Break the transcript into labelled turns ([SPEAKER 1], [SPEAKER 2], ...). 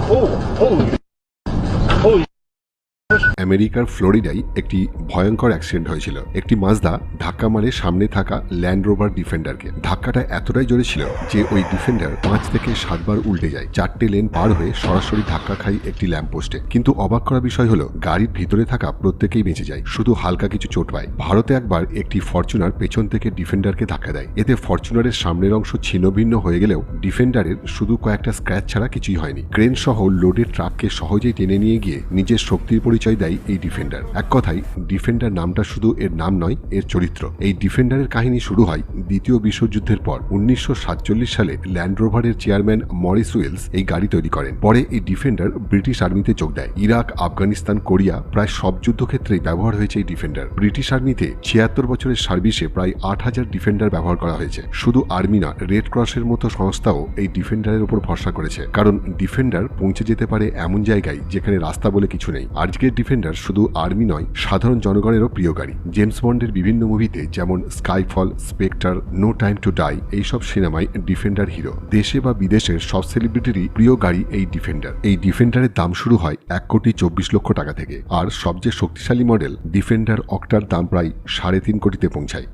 [SPEAKER 1] Oh, holy, holy.
[SPEAKER 2] আমেরিকার ফ্লোরিডায় একটি ভয়ঙ্কর অ্যাক্সিডেন্ট হয়েছিল। একটি মাজদা ধাক্কা মারে সামনে থাকা ল্যান্ড রোভার ডিফেন্ডারকে। ধাক্কাটা এতটাই জোরে ছিল যে ওই ডিফেন্ডার 5 থেকে 7 বার উল্টে যায়। 4টে লেন পার হয়ে সরাসরি ধাক্কা খায় একটি ল্যাম্পপোস্টে। কিন্তু অবাক করা বিষয় হলো গাড়ির ভিতরে থাকা প্রত্যেকেই বেঁচে যায়, শুধু হালকা কিছু চোট পায়। ভারতে একবার একটি ফরচুনার পেছন থেকে ডিফেন্ডারকে ধাক্কা দেয়। এতে ফরচুনারের সামনের অংশ ছিন্নভিন্ন হয়ে গেলেও ডিফেন্ডারের শুধু কয়েকটা স্ক্র্যাচ ছাড়া কিছুই হয়নি। ক্রেন সহ লোডের ট্রাককে সহজেই টেনে নিয়ে গিয়ে নিজের শক্তির পরিচয় দেয় এই ডিফেন্ডার। এক কথায় ডিফেন্ডার নামটা শুধু এর নাম নয়, এর চরিত্র। এই ডিফেন্ডারের কাহিনী শুরু হয় দ্বিতীয় বিশ্বযুদ্ধের পর। 1947 সালে ল্যান্ড রোভারের চেয়ারম্যান মরিস ওয়েলস এই গাড়ি তৈরি করেন। পরে এই ডিফেন্ডার ব্রিটিশ আর্মিতে যোগ দেয়। ইরাক, আফগানিস্তান, কোরিয়া প্রায় সব যুদ্ধক্ষেত্রেই ব্যবহার হয়েছে এই ডিফেন্ডার। ব্রিটিশ আর্মিতে 76 বছরের সার্ভিসে প্রায় 8000 ডিফেন্ডার ব্যবহার করা হয়েছে। শুধু আর্মি না, রেড ক্রসের মতো সংস্থাও এই ডিফেন্ডারের উপর ভরসা করেছে, কারণ ডিফেন্ডার পৌঁছে যেতে পারে এমন জায়গায় যেখানে রাস্তা বলে কিছু নেই। আজকের ডিফেন্ডার শুধু আর্মি নয়, সাধারণ জনগণেরও প্রিয় গাড়ি। জেমস বন্ডের বিভিন্ন মুভিতে যেমন Skyfall, Spectre, no time to die এইসব সিনেমায় ডিফেন্ডার হিরো। দেশে বা বিদেশের সব সেলিব্রিটিরই প্রিয় গাড়ি এই ডিফেন্ডার। এই ডিফেন্ডারের দাম শুরু হয় 1,24,00,000 টাকা থেকে, আর সবচেয়ে শক্তিশালী মডেল ডিফেন্ডার অক্টার দাম প্রায় 3.5 কোটিতে পৌঁছায়।